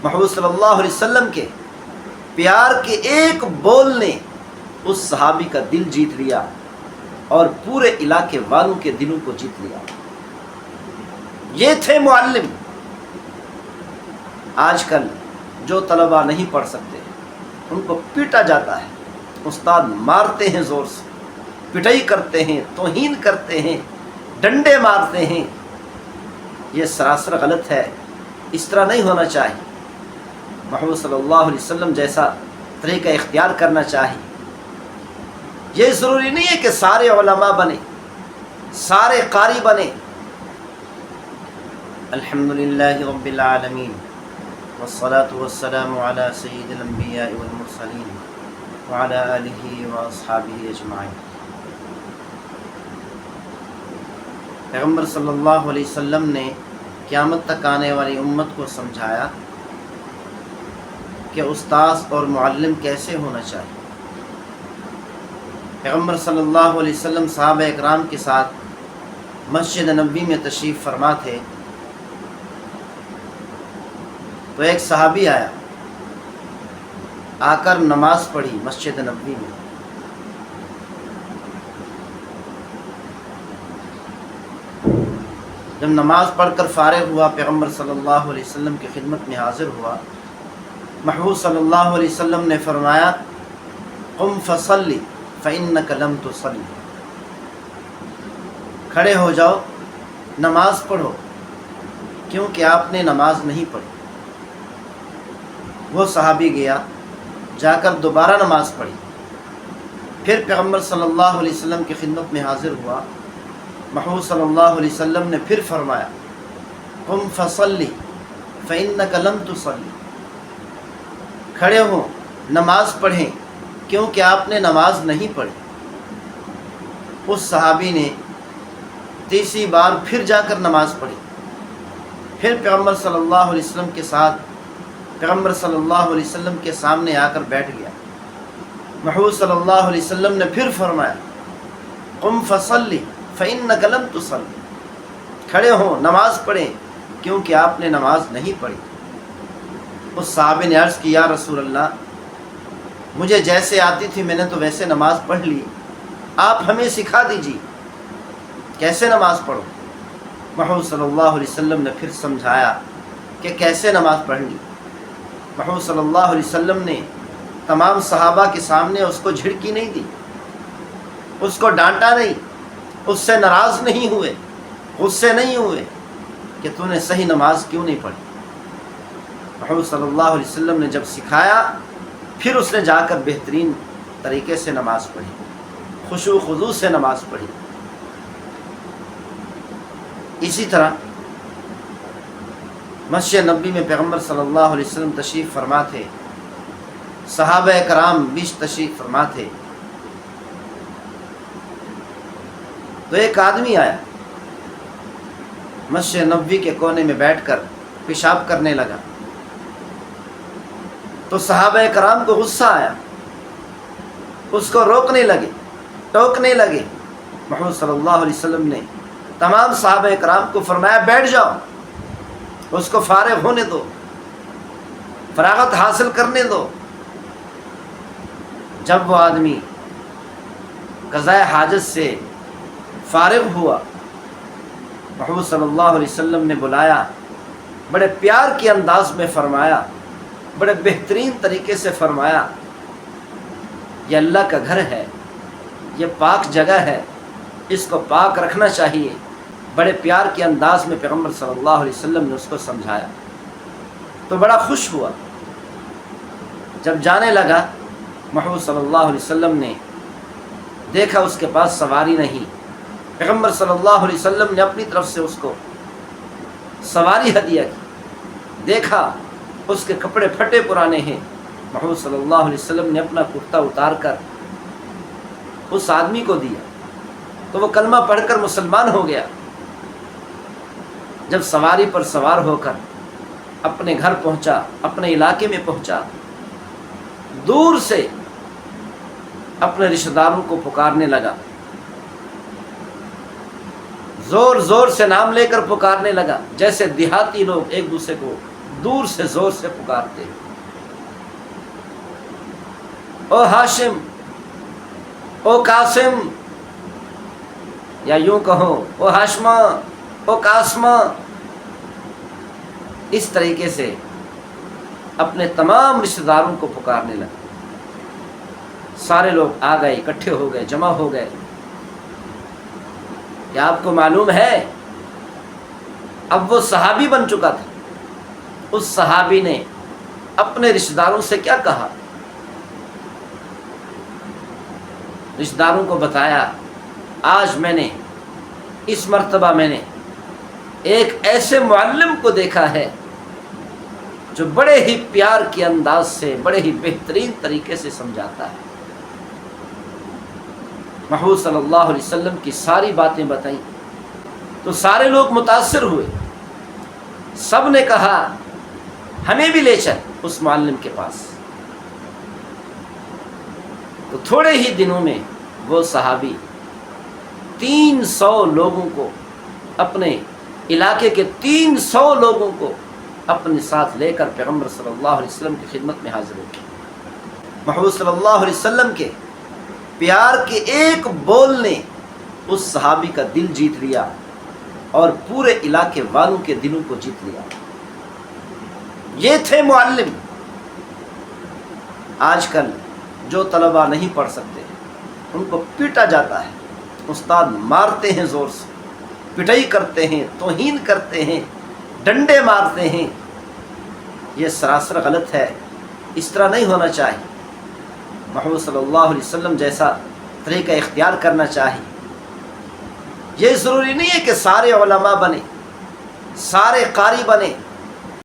محبوب صلی اللہ علیہ وسلم کے پیار کے ایک بول نے اس صحابی کا دل جیت لیا اور پورے علاقے والوں کے دلوں کو جیت لیا۔ یہ تھے معلم۔ آج کل جو طلباء نہیں پڑھ سکتے ان کو پیٹا جاتا ہے، استاد مارتے ہیں، زور سے پٹائی کرتے ہیں، توہین کرتے ہیں، ڈنڈے مارتے ہیں۔ یہ سراسر غلط ہے، اس طرح نہیں ہونا چاہیے۔ محمد صلی اللہ علیہ وسلم جیسا طریقہ اختیار کرنا چاہیے۔ یہ ضروری نہیں ہے کہ سارے علماء بنے، سارے قاری بنے۔ الحمدللہ رب العالمین والصلاة والسلام علی سید الانبیاء والمرسلین وعلی آلہ واصحابہ اجمعین۔ پیغمبر صلی اللہ علیہ وسلم نے قیامت تک آنے والی امت کو سمجھایا کہ استاذ اور معلم کیسے ہونا چاہیے۔ پیغمبر صلی اللہ علیہ وسلم صحابہ اکرام کے ساتھ مسجد نبوی میں تشریف فرما تھے، تو ایک صحابی آیا، آ کر نماز پڑھی مسجد نبوی میں۔ جب نماز پڑھ کر فارغ ہوا، پیغمبر صلی اللہ علیہ وسلم کی خدمت میں حاضر ہوا۔ محبوب صلی اللہ علیہ وسلم نے فرمایا، قم فصلی فإنک لم تصلی، کھڑے ہو جاؤ، نماز پڑھو، کیونکہ آپ نے نماز نہیں پڑھی۔ وہ صحابی گیا، جا کر دوبارہ نماز پڑھی، پھر پیغمبر صلی اللہ علیہ وسلم کی خدمت میں حاضر ہوا۔ محمود صلی اللہ علیہ وسلم نے پھر فرمایا، قم فصلی فإنک لم تصلی، کھڑے ہوں، نماز پڑھیں، کیونکہ آپ نے نماز نہیں پڑھی۔ اس صحابی نے تیسری بار پھر جا کر نماز پڑھی، پھر پیغمبر صلی اللہ علیہ وسلم کے ساتھ پیغمبر صلی اللہ علیہ وسلم کے سامنے آ کر بیٹھ گیا۔ محمود صلی اللہ علیہ وسلم نے پھر فرمایا، قم فصلی فإنک لم تصلی، کھڑے ہوں، نماز پڑھیں، کیونکہ آپ نے نماز نہیں پڑھی۔ اس صحابی نے عرض کی، یا رسول اللہ، مجھے جیسے آتی تھی میں نے تو ویسے نماز پڑھ لی، آپ ہمیں سکھا دیجیے کیسے نماز پڑھو۔ محمد صلی اللہ علیہ وسلم نے پھر سمجھایا کہ کیسے نماز پڑھنی۔ محمد صلی اللہ علیہ وسلم نے تمام صحابہ کے سامنے اس کو جھڑکی نہیں دی، اس کو ڈانٹا نہیں، اس سے ناراض نہیں ہوئے، غصے نہیں ہوئے کہ تو نے صحیح نماز کیوں نہیں پڑھی۔ محمد صلی اللہ علیہ وسلم نے جب سکھایا، پھر اس نے جا کر بہترین طریقے سے نماز پڑھی، خشوع و خضوع سے نماز پڑھی۔ اسی طرح مسجد نبوی میں پیغمبر صلی اللہ علیہ وسلم تشریف فرما تھے، صحابہ کرام بیچ تشریف فرما تھے، تو ایک آدمی آیا، مسجد نبوی کے کونے میں بیٹھ کر پیشاب کرنے لگا، تو صحابہ کرام کو غصہ آیا، اس کو روکنے لگے، ٹوکنے لگے۔ محمد صلی اللہ علیہ وسلم نے تمام صحابہ کرام کو فرمایا، بیٹھ جاؤ، اس کو فارغ ہونے دو، فراغت حاصل کرنے دو۔ جب وہ آدمی قضاء حاجت سے فارغ ہوا، محمد صلی اللہ علیہ وسلم نے بلایا، بڑے پیار کے انداز میں فرمایا، بڑے بہترین طریقے سے فرمایا، یہ اللہ کا گھر ہے، یہ پاک جگہ ہے، اس کو پاک رکھنا چاہیے۔ بڑے پیار کے انداز میں پیغمبر صلی اللہ علیہ وسلم نے اس کو سمجھایا، تو بڑا خوش ہوا۔ جب جانے لگا، محمد صلی اللہ علیہ وسلم نے دیکھا اس کے پاس سواری نہیں، پیغمبر صلی اللہ علیہ وسلم نے اپنی طرف سے اس کو سواری ہدیہ کی۔ دیکھا اس کے کپڑے پھٹے پرانے ہیں، محمد صلی اللہ علیہ وسلم نے اپنا کرتا اتار کر اس آدمی کو دیا، تو وہ کلمہ پڑھ کر مسلمان ہو گیا۔ جب سواری پر سوار ہو کر اپنے گھر پہنچا، اپنے علاقے میں پہنچا، دور سے اپنے رشتہ داروں کو پکارنے لگا، زور زور سے نام لے کر پکارنے لگا، جیسے دیہاتی لوگ ایک دوسرے کو دور سے زور سے پکارتے، او ہاشم، او قاسم، یا یوں کہو او ہاشمہ، او قاسمہ، اس طریقے سے اپنے تمام رشتہ داروں کو پکارنے لگے۔ سارے لوگ آ گئے، اکٹھے ہو گئے، جمع ہو گئے۔ کیا آپ کو معلوم ہے اب وہ صحابی بن چکا تھا؟ اس صحابی نے اپنے رشتہ داروں سے کیا کہا؟ رشتہ داروں کو بتایا، آج میں نے اس مرتبہ میں نے ایک ایسے معلم کو دیکھا ہے جو بڑے ہی پیار کے انداز سے، بڑے ہی بہترین طریقے سے سمجھاتا ہے۔ محمود صلی اللہ علیہ وسلم کی ساری باتیں بتائیں تو سارے لوگ متاثر ہوئے۔ سب نے کہا ہمیں بھی لے چل اس معلم کے پاس۔ تو تھوڑے ہی دنوں میں وہ صحابی 300 لوگوں کو، اپنے علاقے کے 300 لوگوں کو اپنے ساتھ لے کر پیغمبر صلی اللہ علیہ وسلم کی خدمت میں حاضر ہو گئے۔ محمود صلی اللہ علیہ وسلم کے پیار کے ایک بول نے اس صحابی کا دل جیت لیا اور پورے علاقے والوں کے دلوں کو جیت لیا۔ یہ تھے معلم۔ آج کل جو طلباء نہیں پڑھ سکتے ان کو پیٹا جاتا ہے، استاد مارتے ہیں، زور سے پٹائی کرتے ہیں، توہین کرتے ہیں، ڈنڈے مارتے ہیں۔ یہ سراسر غلط ہے، اس طرح نہیں ہونا چاہیے۔ محمد صلی اللہ علیہ وسلم جیسا طریقہ اختیار کرنا چاہیے۔ یہ ضروری نہیں ہے کہ سارے علماء بنے، سارے قاری بنے،